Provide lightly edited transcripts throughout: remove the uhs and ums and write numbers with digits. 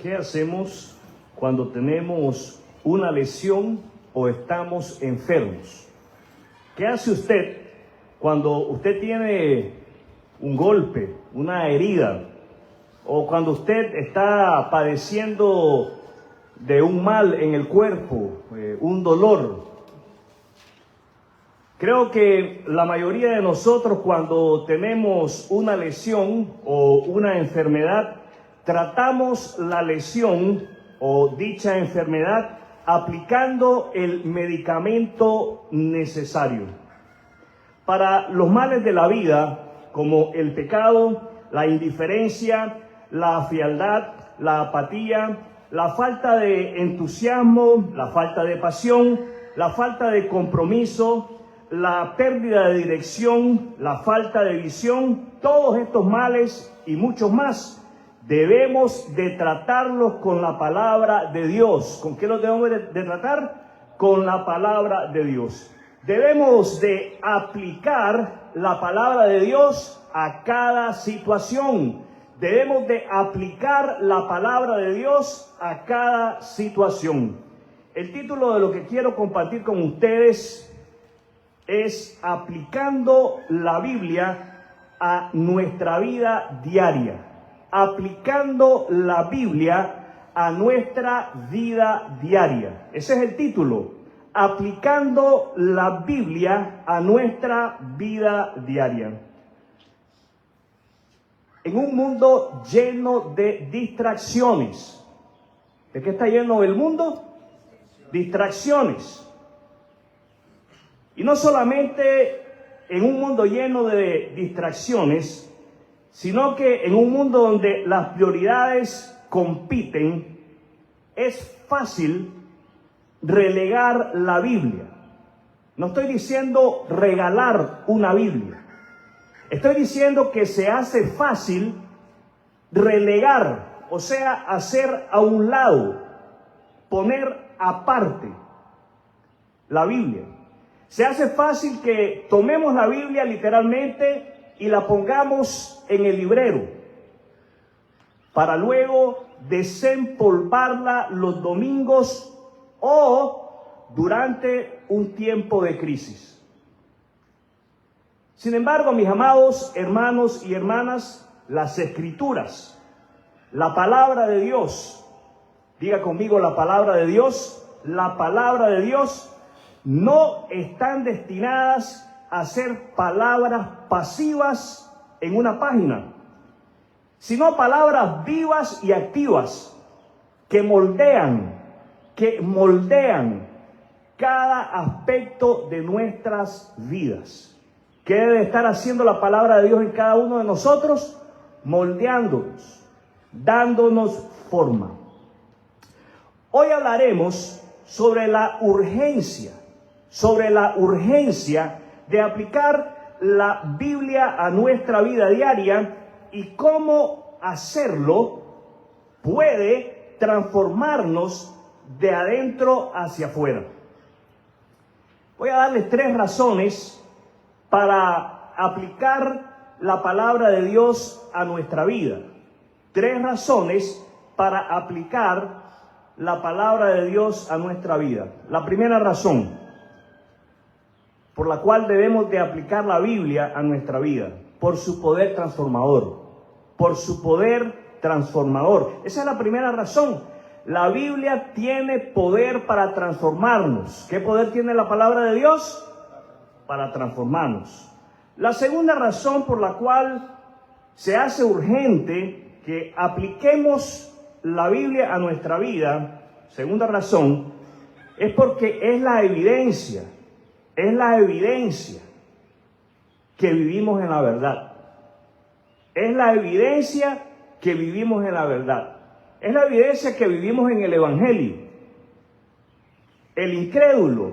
¿Qué hacemos cuando tenemos una lesión o estamos enfermos? ¿Qué hace usted cuando usted tiene un golpe, una herida, o cuando usted está padeciendo de un mal en el cuerpo, un dolor? Creo que la mayoría de nosotros, cuando tenemos una lesión o una enfermedad, tratamos la lesión o dicha enfermedad aplicando el medicamento necesario. Para los males de la vida, como el pecado, la indiferencia, la frialdad, la apatía, la falta de entusiasmo, la falta de pasión, la falta de compromiso, la pérdida de dirección, la falta de visión, todos estos males y muchos más, debemos de tratarlos con la palabra de Dios. ¿Con qué los debemos de tratar? Con la palabra de Dios. Debemos de aplicar la palabra de Dios a cada situación. Debemos de aplicar la palabra de Dios a cada situación. El título de lo que quiero compartir con ustedes es aplicando la Biblia a nuestra vida diaria. Aplicando la Biblia a nuestra vida diaria. Ese es el título. Aplicando la Biblia a nuestra vida diaria. En un mundo lleno de distracciones. ¿De qué está lleno el mundo? Distracciones. Y no solamente en un mundo lleno de distracciones, sino que en un mundo donde las prioridades compiten, es fácil relegar la Biblia. No estoy diciendo regalar una Biblia. Estoy diciendo que se hace fácil relegar, o sea, hacer a un lado, poner aparte la Biblia. Se hace fácil que tomemos la Biblia literalmente y la pongamos en el librero para luego desempolvarla los domingos o durante un tiempo de crisis. Sin embargo, mis amados hermanos y hermanas, las Escrituras, la palabra de Dios, diga conmigo la palabra de Dios, la palabra de Dios no están destinadas a ser palabras pasivas en una página, sino palabras vivas y activas que moldean cada aspecto de nuestras vidas. ¿Qué debe estar haciendo la palabra de Dios en cada uno de nosotros? Moldeándonos, dándonos forma. Hoy hablaremos sobre la urgencia de aplicar la Biblia a nuestra vida diaria y cómo hacerlo puede transformarnos de adentro hacia afuera. Voy a darles 3 razones para aplicar la palabra de Dios a nuestra vida. 3 razones para aplicar la palabra de Dios a nuestra vida. La primera razón por la cual debemos de aplicar la Biblia a nuestra vida, por su poder transformador, por su poder transformador. Esa es la primera razón. La Biblia tiene poder para transformarnos. ¿Qué poder tiene la palabra de Dios? Para transformarnos. La segunda razón por la cual se hace urgente que apliquemos la Biblia a nuestra vida, segunda razón, es porque es la evidencia que vivimos en la verdad. Es la evidencia que vivimos en la verdad. Es la evidencia que vivimos en el Evangelio. El incrédulo,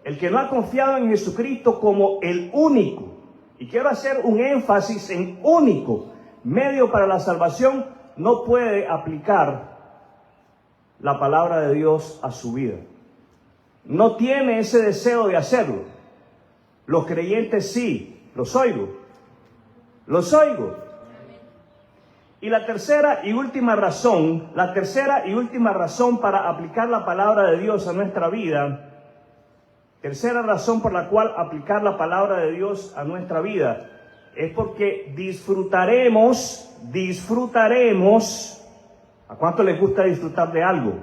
el que no ha confiado en Jesucristo como el único, y quiero hacer un énfasis en único medio para la salvación, no puede aplicar la palabra de Dios a su vida. No tiene ese deseo de hacerlo. Los creyentes sí, los oigo. Y la tercera y última razón para aplicar la palabra de Dios a nuestra vida, tercera razón por la cual aplicar la palabra de Dios a nuestra vida, es porque disfrutaremos. ¿A cuánto les gusta disfrutar de algo?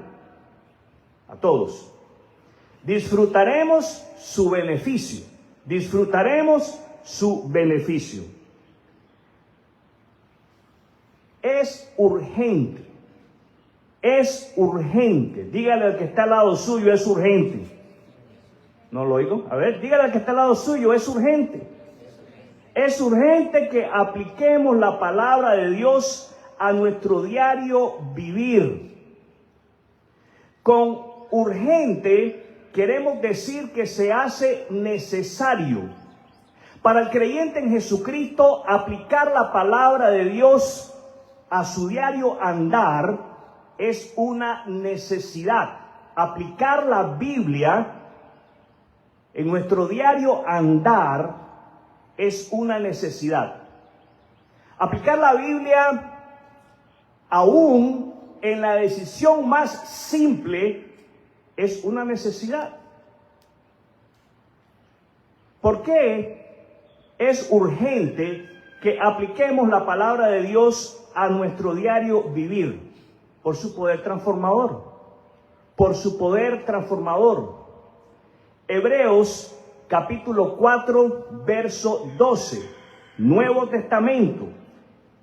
A todos. Disfrutaremos su beneficio. Es urgente. Dígale al que está al lado suyo, es urgente. ¿No lo oigo? A ver, dígale al que está al lado suyo, es urgente. Es urgente que apliquemos la palabra de Dios a nuestro diario vivir. Con urgente queremos decir que se hace necesario. Para el creyente en Jesucristo, aplicar la palabra de Dios a su diario andar es una necesidad. Aplicar la Biblia en nuestro diario andar es una necesidad. Aplicar la Biblia aún en la decisión más simple es una necesidad. ¿Por qué es urgente que apliquemos la palabra de Dios a nuestro diario vivir? Por su poder transformador. Hebreos capítulo 4, verso 12. Nuevo Testamento.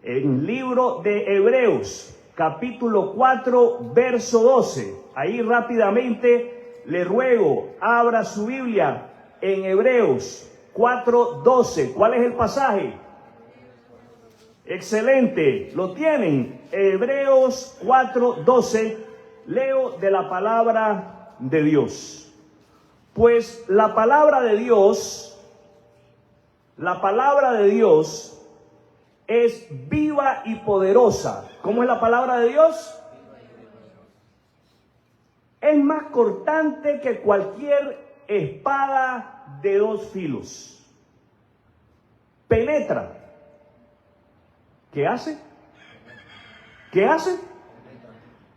En libro de Hebreos, capítulo 4, verso 12. Ahí rápidamente le ruego, abra su Biblia en Hebreos 4, 12. ¿Cuál es el pasaje? Excelente, lo tienen. Hebreos 4, 12. Leo de la palabra de Dios. Pues la palabra de Dios es viva y poderosa. ¿Cómo es la palabra de Dios? Es más cortante que cualquier espada de dos filos. Penetra. ¿Qué hace?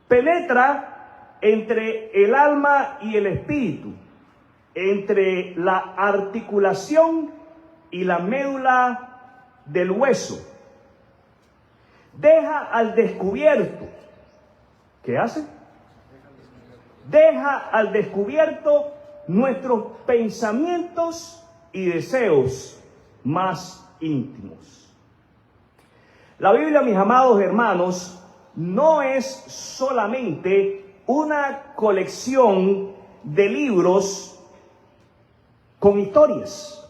Penetra entre el alma y el espíritu, entre la articulación y la médula del hueso. Deja al descubierto. ¿Qué hace? Deja al descubierto nuestros pensamientos y deseos más íntimos. La Biblia, mis amados hermanos, no es solamente una colección de libros con historias.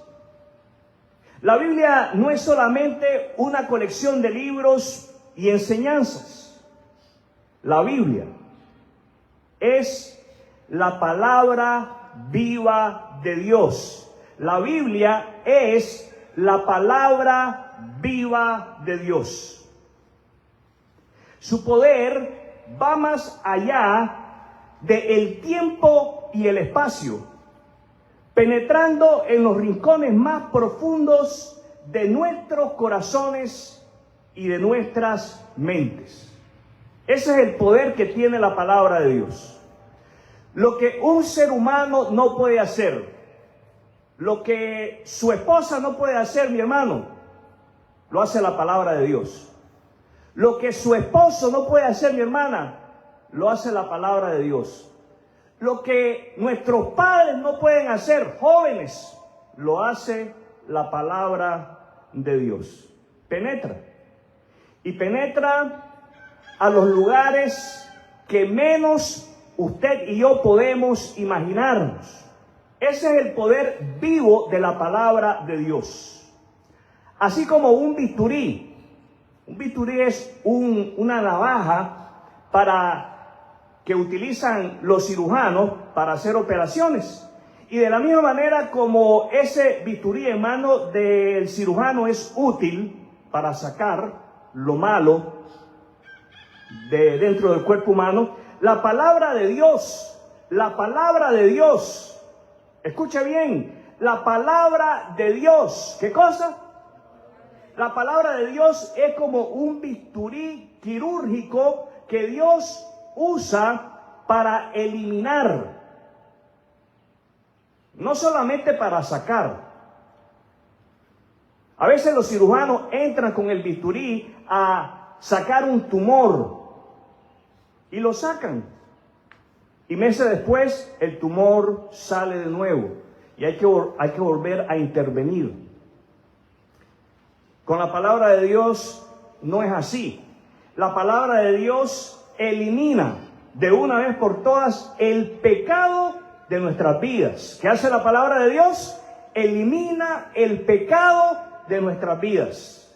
La Biblia no es solamente una colección de libros y enseñanzas. La Biblia es la palabra viva de Dios. La Biblia es la palabra viva de Dios. Su poder va más allá del tiempo y el espacio, penetrando en los rincones más profundos de nuestros corazones y de nuestras mentes. Ese es el poder que tiene la palabra de Dios. Lo que un ser humano no puede hacer, lo que su esposa no puede hacer, mi hermano, lo hace la palabra de Dios. Lo que su esposo no puede hacer, mi hermana, lo hace la palabra de Dios. Lo que nuestros padres no pueden hacer, jóvenes, lo hace la palabra de Dios. Penetra. Y penetra a los lugares que menos usted y yo podemos imaginarnos. Ese es el poder vivo de la palabra de Dios. Así como un bisturí. Un bisturí es una navaja que utilizan los cirujanos para hacer operaciones. Y de la misma manera como ese bisturí en mano del cirujano es útil para sacar lo malo de dentro del cuerpo humano, la palabra de Dios, escuche bien, la palabra de Dios, ¿qué cosa? La palabra de Dios es como un bisturí quirúrgico que Dios usa para eliminar, no solamente para sacar. A veces los cirujanos entran con el bisturí a sacar un tumor y lo sacan. Y meses después el tumor sale de nuevo y hay que volver a intervenir. Con la palabra de Dios no es así. La palabra de Dios elimina de una vez por todas el pecado de nuestras vidas. ¿Qué hace la palabra de Dios? Elimina el pecado de nuestras vidas.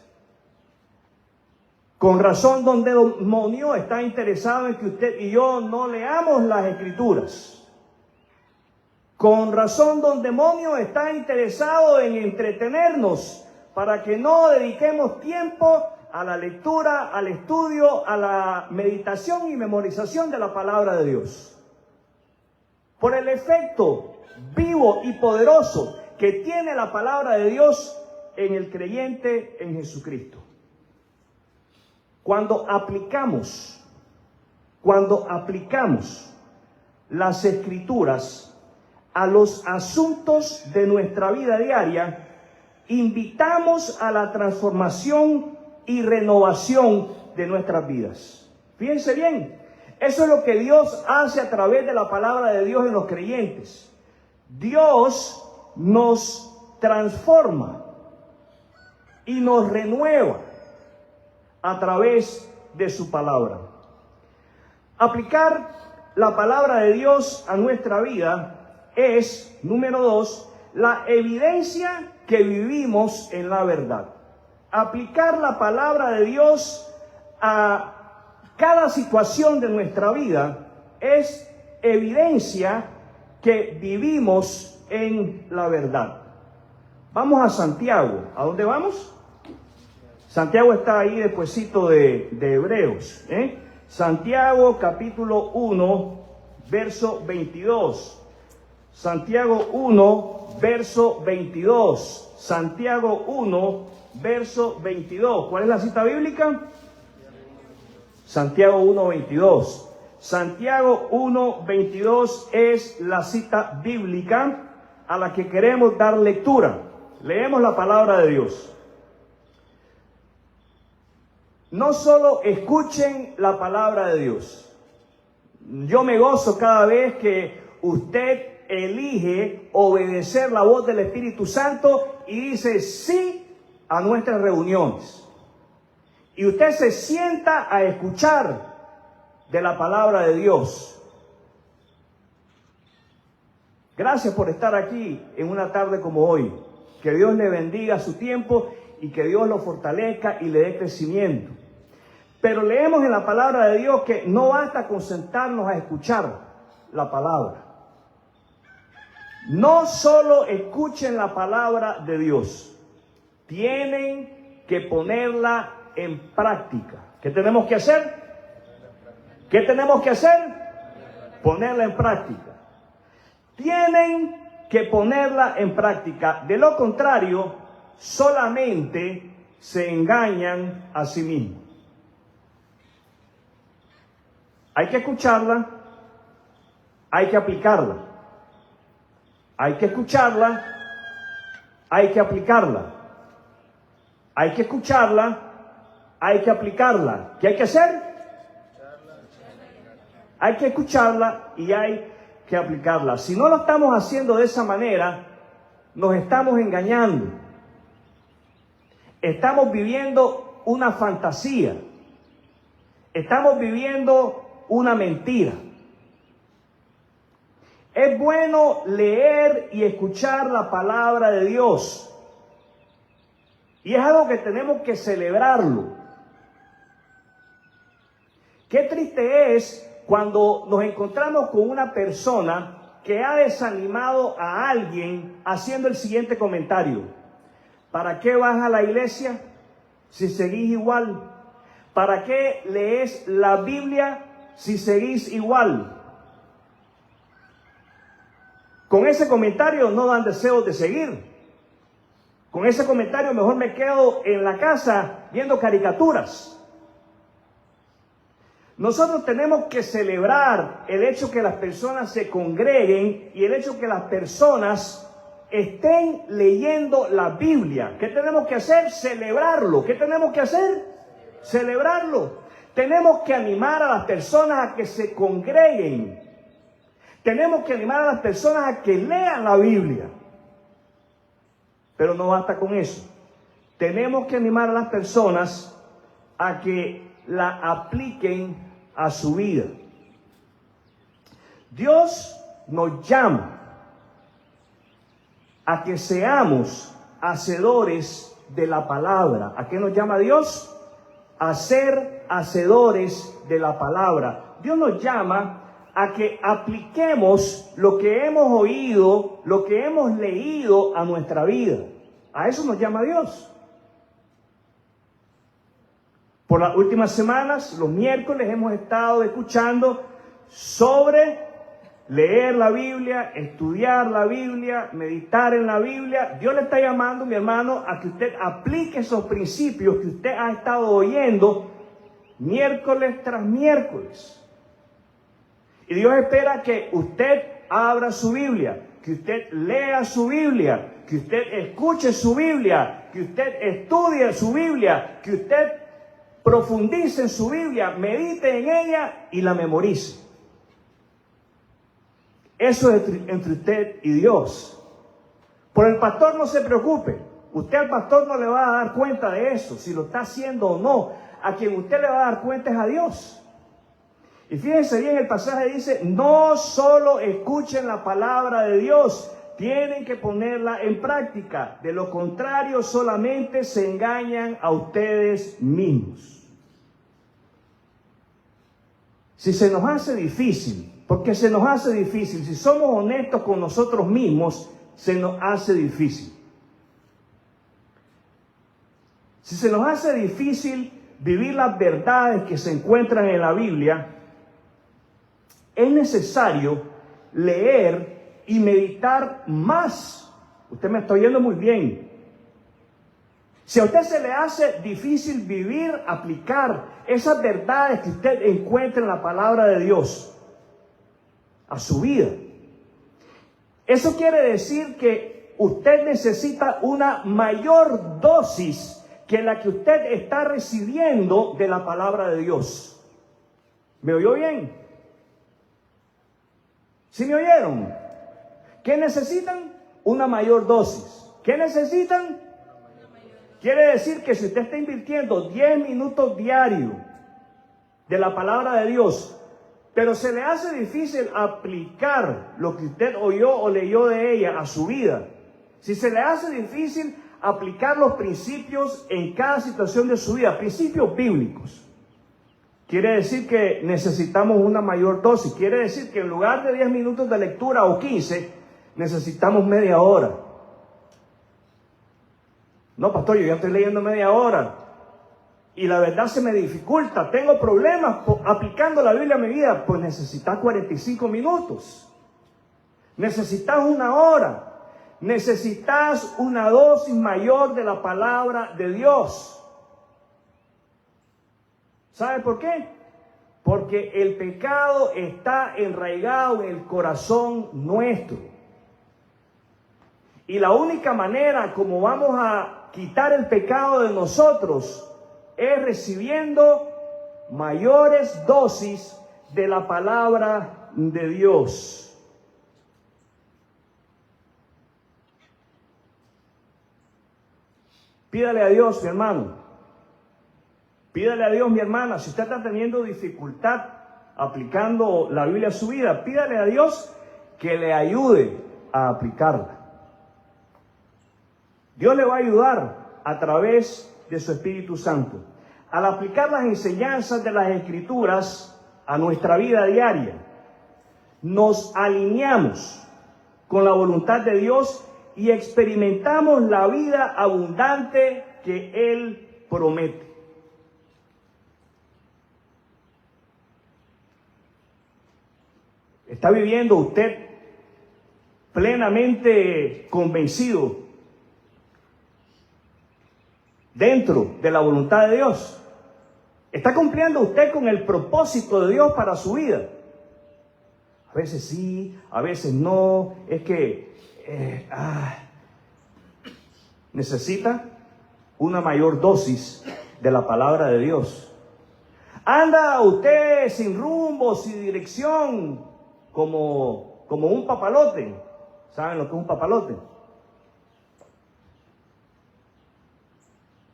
Con razón, don demonio está interesado en que usted y yo no leamos las Escrituras. Con razón, don demonio está interesado en entretenernos para que no dediquemos tiempo a la lectura, al estudio, a la meditación y memorización de la palabra de Dios. Por el efecto vivo y poderoso que tiene la palabra de Dios en el creyente en Jesucristo. Cuando aplicamos las Escrituras a los asuntos de nuestra vida diaria, invitamos a la transformación y renovación de nuestras vidas. Fíjense bien, eso es lo que Dios hace a través de la palabra de Dios en los creyentes. Dios nos transforma y nos renueva a través de su palabra. Aplicar la palabra de Dios a nuestra vida es, número 2, la evidencia que vivimos en la verdad. Aplicar la palabra de Dios a cada situación de nuestra vida es evidencia que vivimos en la verdad. Vamos a Santiago. ¿A dónde vamos? Santiago está ahí despuesito de Hebreos. Santiago capítulo 1, verso 22. Santiago 1, verso 22. Santiago 1, verso 22. ¿Cuál es la cita bíblica? Santiago 1, 22. Santiago 1, 22 es la cita bíblica a la que queremos dar lectura. Leemos la palabra de Dios. No solo escuchen la palabra de Dios. Yo me gozo cada vez que usted elige obedecer la voz del Espíritu Santo y dice sí a nuestras reuniones. Y usted se sienta a escuchar de la palabra de Dios. Gracias por estar aquí en una tarde como hoy. Que Dios le bendiga su tiempo y que Dios lo fortalezca y le dé crecimiento. Pero leemos en la palabra de Dios que no basta con sentarnos a escuchar la palabra. No solo escuchen la palabra de Dios, tienen que ponerla en práctica. ¿Qué tenemos que hacer? ¿Qué tenemos que hacer? Ponerla en práctica. Tienen que ponerla en práctica. De lo contrario, solamente se engañan a sí mismos. Hay que escucharla, hay que aplicarla. Hay que escucharla, hay que aplicarla. Hay que escucharla, hay que aplicarla. ¿Qué hay que hacer? Hay que escucharla y hay que aplicarla. Si no lo estamos haciendo de esa manera, nos estamos engañando. Estamos viviendo una fantasía. Estamos viviendo una mentira. Es bueno leer y escuchar la palabra de Dios. Y es algo que tenemos que celebrarlo. Qué triste es cuando nos encontramos con una persona que ha desanimado a alguien haciendo el siguiente comentario. ¿Para qué vas a la iglesia si seguís igual? ¿Para qué lees la Biblia si seguís igual? Con ese comentario no dan deseos de seguir. Con ese comentario mejor me quedo en la casa viendo caricaturas. Nosotros tenemos que celebrar el hecho que las personas se congreguen y el hecho que las personas estén leyendo la Biblia. ¿Qué tenemos que hacer? Celebrarlo. ¿Qué tenemos que hacer? Celebrarlo. Tenemos que animar a las personas a que se congreguen. Tenemos que animar a las personas a que lean la Biblia. Pero no basta con eso. Tenemos que animar a las personas a que la apliquen a su vida. Dios nos llama a que seamos hacedores de la palabra. ¿A qué nos llama Dios? A ser hacedores de la palabra. Dios nos llama a que apliquemos lo que hemos oído, lo que hemos leído a nuestra vida. A eso nos llama Dios. Por las últimas semanas, los miércoles, hemos estado escuchando sobre leer la Biblia, estudiar la Biblia, meditar en la Biblia. Dios le está llamando, mi hermano, a que usted aplique esos principios que usted ha estado oyendo miércoles tras miércoles. Y Dios espera que usted abra su Biblia, que usted lea su Biblia, que usted escuche su Biblia, que usted estudie su Biblia, que usted profundice en su Biblia, medite en ella y la memorice. Eso es entre usted y Dios. Por el pastor no se preocupe. Usted al pastor no le va a dar cuenta de eso, si lo está haciendo o no. A quien usted le va a dar cuenta es a Dios. Y fíjense bien, el pasaje dice, no solo escuchen la palabra de Dios, tienen que ponerla en práctica. De lo contrario, solamente se engañan a ustedes mismos. Si se nos hace difícil, porque se nos hace difícil, si somos honestos con nosotros mismos, se nos hace difícil. Si se nos hace difícil vivir las verdades que se encuentran en la Biblia, es necesario leer y meditar más. Usted me está oyendo muy bien. Si a usted se le hace difícil vivir, aplicar esas verdades que usted encuentra en la palabra de Dios a su vida, eso quiere decir que usted necesita una mayor dosis que la que usted está recibiendo de la palabra de Dios. ¿Me oyó bien? ¿Sí me oyeron? ¿Qué necesitan? Una mayor dosis. ¿Qué necesitan? Quiere decir que si usted está invirtiendo 10 minutos diarios de la palabra de Dios, pero se le hace difícil aplicar lo que usted oyó o leyó de ella a su vida, si se le hace difícil aplicar los principios en cada situación de su vida, principios bíblicos, quiere decir que necesitamos una mayor dosis. Quiere decir que en lugar de 10 minutos de lectura o 15, necesitamos media hora. No, pastor, yo ya estoy leyendo media hora y la verdad se me dificulta. Tengo problemas aplicando la Biblia a mi vida. Pues necesitas 45 minutos. Necesitas una hora. Necesitas una dosis mayor de la palabra de Dios. ¿Sabe por qué? Porque el pecado está enraizado en el corazón nuestro. Y la única manera como vamos a quitar el pecado de nosotros es recibiendo mayores dosis de la palabra de Dios. Pídale a Dios, mi hermano. Pídale a Dios, mi hermana. Si usted está teniendo dificultad aplicando la Biblia a su vida, pídale a Dios que le ayude a aplicarla. Dios le va a ayudar a través de su Espíritu Santo. Al aplicar las enseñanzas de las Escrituras a nuestra vida diaria, nos alineamos con la voluntad de Dios y experimentamos la vida abundante que Él promete. ¿Está viviendo usted plenamente convencido dentro de la voluntad de Dios? ¿Está cumpliendo usted con el propósito de Dios para su vida? A veces sí, a veces no. Es que necesita una mayor dosis de la palabra de Dios. Anda usted sin rumbo, sin dirección, como un papalote. ¿Saben lo que es un papalote?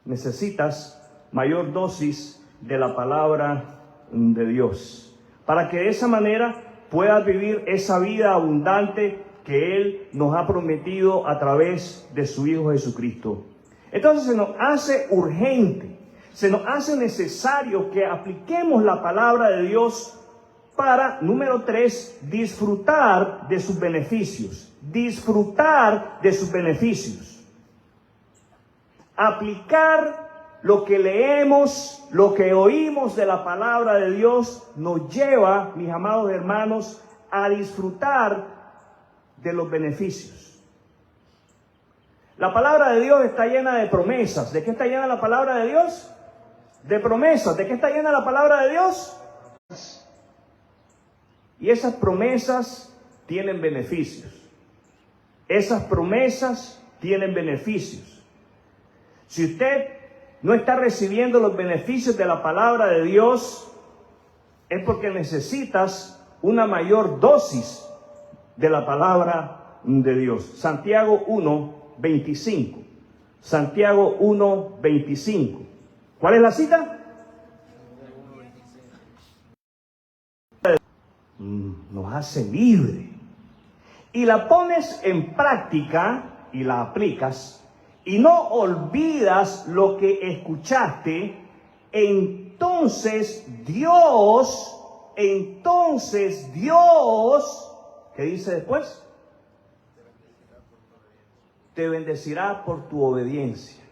Necesitas mayor dosis de la palabra de Dios, para que de esa manera puedas vivir esa vida abundante que Él nos ha prometido a través de su Hijo Jesucristo. Entonces se nos hace urgente, se nos hace necesario que apliquemos la palabra de Dios para, número 3, disfrutar de sus beneficios. Disfrutar de sus beneficios. Aplicar lo que leemos, lo que oímos de la palabra de Dios, nos lleva, mis amados hermanos, a disfrutar de los beneficios. La palabra de Dios está llena de promesas. ¿De qué está llena la palabra de Dios? De promesas. ¿De qué está llena la palabra de Dios? Y esas promesas tienen beneficios. Esas promesas tienen beneficios. Si usted no está recibiendo los beneficios de la palabra de Dios, es porque necesitas una mayor dosis de la palabra de Dios. Santiago 1:25. Santiago 1:25. ¿Cuál es la cita? Nos hace libre. Y la pones en práctica y la aplicas, y no olvidas lo que escuchaste, entonces Dios, ¿qué dice después? Te bendecirá por tu obediencia.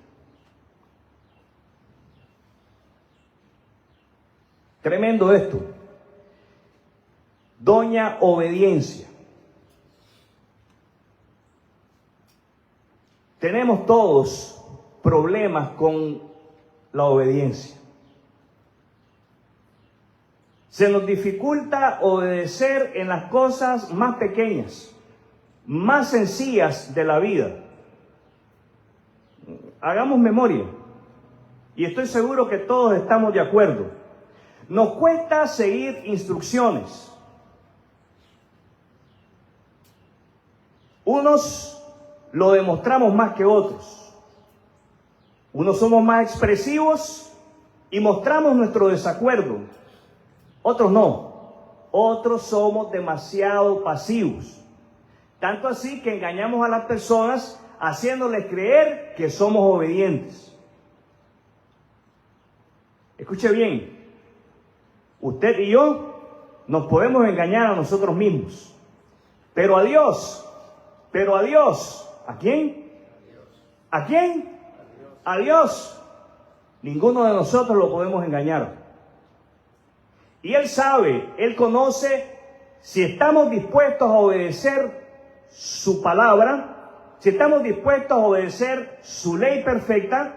Tremendo esto. Doña Obediencia. Tenemos todos problemas con la obediencia. Se nos dificulta obedecer en las cosas más pequeñas, más sencillas de la vida. Hagamos memoria, y estoy seguro que todos estamos de acuerdo. Nos cuesta seguir instrucciones. Unos lo demostramos más que otros. Unos somos más expresivos y mostramos nuestro desacuerdo. Otros no. Otros somos demasiado pasivos. Tanto así que engañamos a las personas haciéndoles creer que somos obedientes. Escuche bien. Usted y yo nos podemos engañar a nosotros mismos. Pero a Dios, ¿a quién? ¿A quién? A Dios. Ninguno de nosotros lo podemos engañar. Y Él sabe, Él conoce si estamos dispuestos a obedecer su palabra, si estamos dispuestos a obedecer su ley perfecta,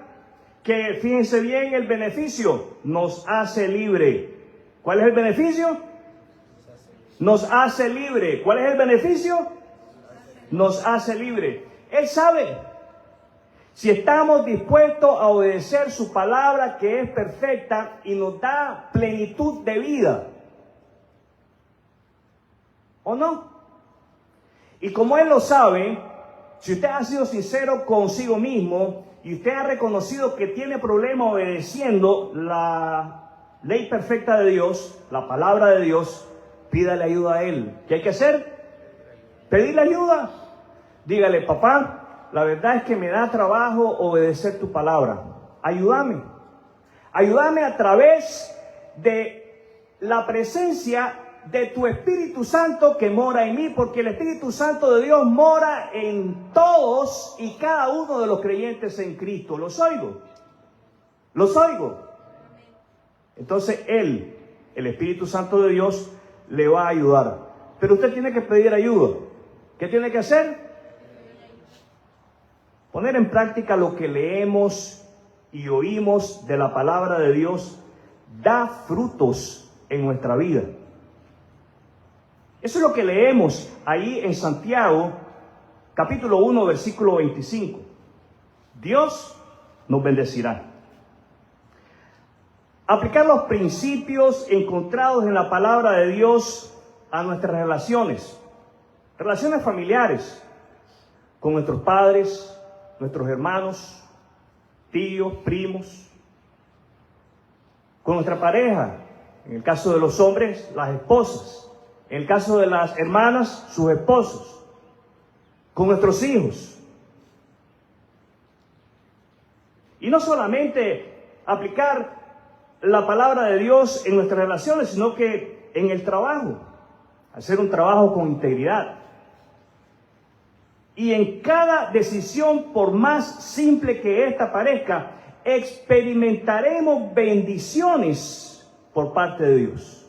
que fíjense bien el beneficio, nos hace libre. ¿Cuál es el beneficio? Nos hace libre. ¿Cuál es el beneficio? Nos hace libre. Él sabe si estamos dispuestos a obedecer su palabra, que es perfecta y nos da plenitud de vida, ¿o no? Y como Él lo sabe, si usted ha sido sincero consigo mismo y usted ha reconocido que tiene problema obedeciendo la ley perfecta de Dios, la palabra de Dios, pídale ayuda a Él. ¿Qué hay que hacer? Pedirle ayuda. Dígale: papá, la verdad es que me da trabajo obedecer tu palabra. Ayúdame. Ayúdame a través de la presencia de tu Espíritu Santo que mora en mí, porque el Espíritu Santo de Dios mora en todos y cada uno de los creyentes en Cristo. ¿Los oigo? ¿Los oigo? Entonces Él, el Espíritu Santo de Dios, le va a ayudar. Pero usted tiene que pedir ayuda. ¿Qué tiene que hacer? Poner en práctica lo que leemos y oímos de la palabra de Dios da frutos en nuestra vida. Eso es lo que leemos ahí en Santiago, capítulo 1, versículo 25. Dios nos bendecirá. Aplicar los principios encontrados en la palabra de Dios a nuestras relaciones familiares, con nuestros padres, nuestros hermanos, tíos, primos, con nuestra pareja, en el caso de los hombres, las esposas, en el caso de las hermanas, sus esposos, con nuestros hijos. Y no solamente aplicar la palabra de Dios en nuestras relaciones, sino que en el trabajo, hacer un trabajo con integridad. Y en cada decisión, por más simple que ésta parezca, experimentaremos bendiciones por parte de Dios.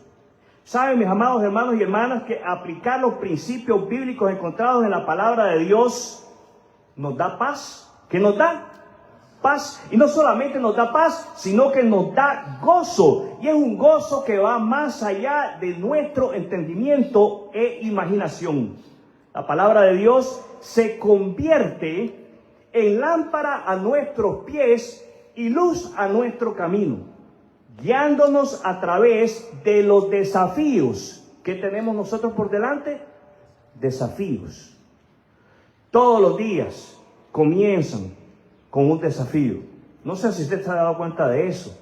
Saben, mis amados hermanos y hermanas, que aplicar los principios bíblicos encontrados en la palabra de Dios nos da paz. ¿Qué nos da? Paz. Y no solamente nos da paz, sino que nos da gozo. Y es un gozo que va más allá de nuestro entendimiento e imaginación. La palabra de Dios se convierte en lámpara a nuestros pies y luz a nuestro camino, guiándonos a través de los desafíos que tenemos nosotros por delante. Desafíos. Todos los días comienzan con un desafío. No sé si usted se ha dado cuenta de eso,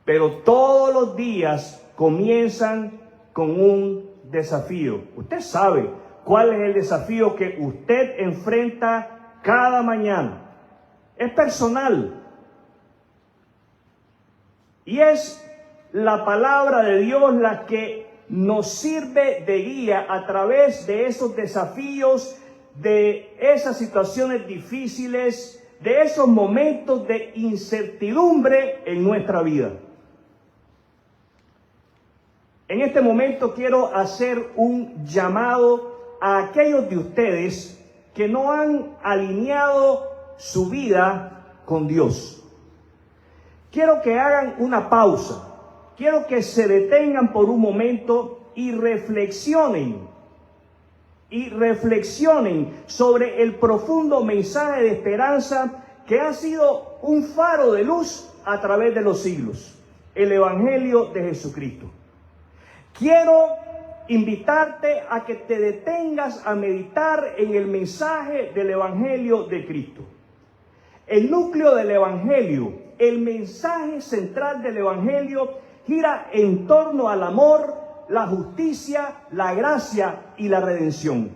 pero todos los días comienzan con un desafío. Usted sabe cuál es el desafío que usted enfrenta cada mañana. Es personal. Y es la palabra de Dios la que nos sirve de guía a través de esos desafíos, de esas situaciones difíciles, de esos momentos de incertidumbre en nuestra vida. En este momento quiero hacer un llamado a aquellos de ustedes que no han alineado su vida con Dios. Quiero que hagan una pausa. Quiero que se detengan por un momento y reflexionen sobre el profundo mensaje de esperanza que ha sido un faro de luz a través de los siglos, el Evangelio de Jesucristo. Quiero invitarte a que te detengas a meditar en el mensaje del Evangelio de Cristo. El núcleo del Evangelio, el mensaje central del Evangelio gira en torno al amor, la justicia, la gracia y la redención.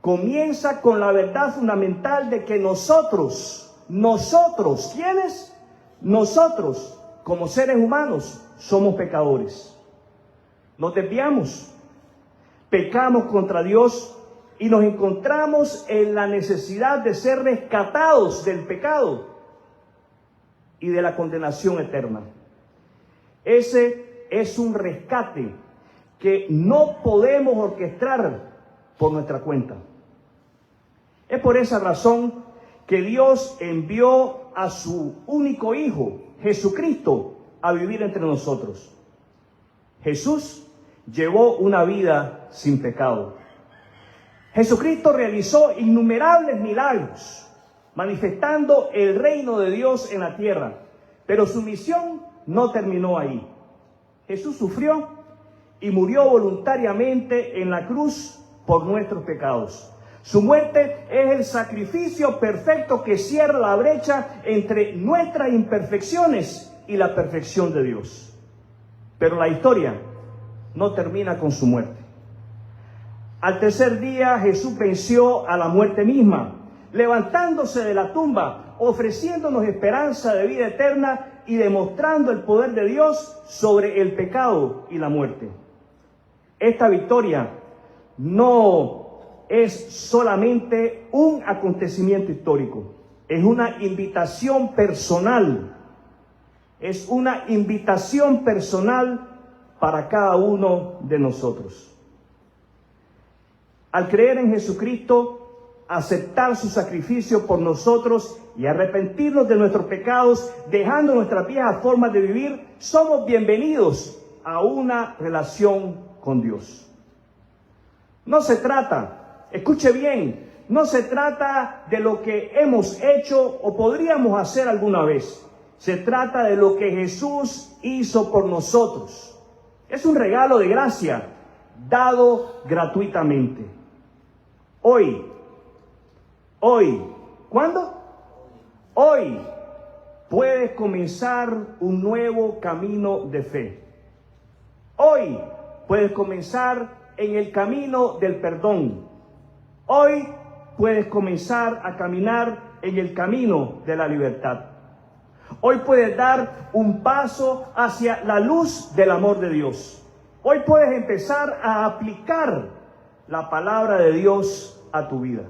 Comienza con la verdad fundamental de que nosotros, ¿quiénes? Nosotros, como seres humanos, somos pecadores. Nos desviamos, pecamos contra Dios y nos encontramos en la necesidad de ser rescatados del pecado y de la condenación eterna. Ese es un rescate que no podemos orquestar por nuestra cuenta. Es por esa razón que Dios envió a su único Hijo, Jesucristo, a vivir entre nosotros. Jesús llevó una vida sin pecado. Jesucristo realizó innumerables milagros, manifestando el reino de Dios en la tierra. Pero su misión no terminó ahí. Jesús sufrió y murió voluntariamente en la cruz por nuestros pecados. Su muerte es el sacrificio perfecto que cierra la brecha entre nuestras imperfecciones y la perfección de Dios. Pero la historia no termina con su muerte. Al tercer día Jesús venció a la muerte misma, levantándose de la tumba, ofreciéndonos esperanza de vida eterna y demostrando el poder de Dios sobre el pecado y la muerte. Esta victoria no es solamente un acontecimiento histórico, es una invitación personal. Es una invitación personal para cada uno de nosotros. Al creer en Jesucristo, aceptar su sacrificio por nosotros y arrepentirnos de nuestros pecados, dejando nuestras viejas formas de vivir, somos bienvenidos a una relación con Dios. No se trata, escuche bien, no se trata de lo que hemos hecho o podríamos hacer alguna vez. Se trata de lo que Jesús hizo por nosotros. Es un regalo de gracia dado gratuitamente. Hoy, ¿cuándo? Hoy puedes comenzar un nuevo camino de fe. Hoy puedes comenzar en el camino del perdón. Hoy puedes comenzar a caminar en el camino de la libertad. Hoy puedes dar un paso hacia la luz del amor de Dios. Hoy puedes empezar a aplicar la palabra de Dios a tu vida.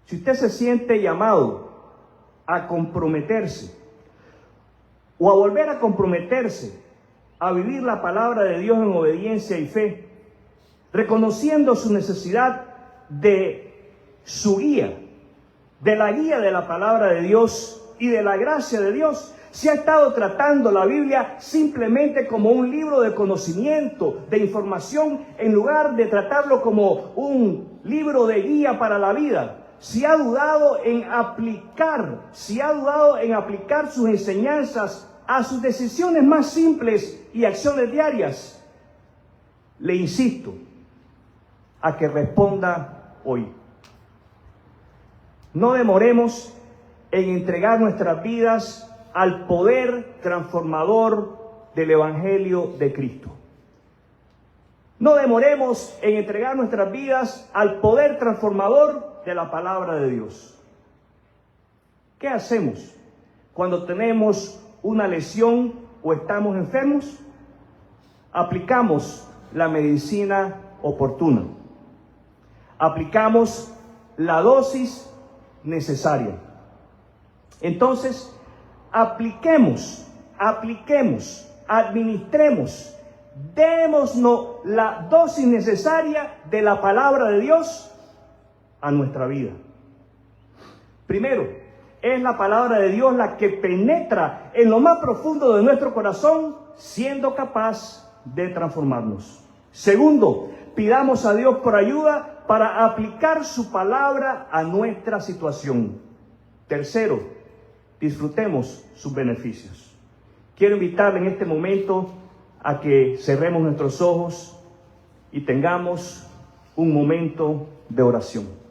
Si usted se siente llamado a comprometerse o a volver a comprometerse a vivir la palabra de Dios en obediencia y fe, reconociendo su necesidad de su guía, de la guía de la palabra de Dios y de la gracia de Dios, se ha estado tratando la Biblia simplemente como un libro de conocimiento, de información, en lugar de tratarlo como un libro de guía para la vida. Si ha dudado en aplicar sus enseñanzas a sus decisiones más simples y acciones diarias, le insisto a que responda hoy. No demoremos en entregar nuestras vidas al poder transformador del Evangelio de Cristo. No demoremos en entregar nuestras vidas al poder transformador de la palabra de Dios. ¿Qué hacemos cuando tenemos una lesión o estamos enfermos? Aplicamos la medicina oportuna. Aplicamos la dosis necesaria. Entonces, administremos, démosnos la dosis necesaria de la palabra de Dios a nuestra vida. Primero, es la palabra de Dios la que penetra en lo más profundo de nuestro corazón, siendo capaz de transformarnos. Segundo, pidamos a Dios por ayuda para aplicar su palabra a nuestra situación. Tercero, disfrutemos sus beneficios. Quiero invitarle en este momento a que cerremos nuestros ojos y tengamos un momento de oración.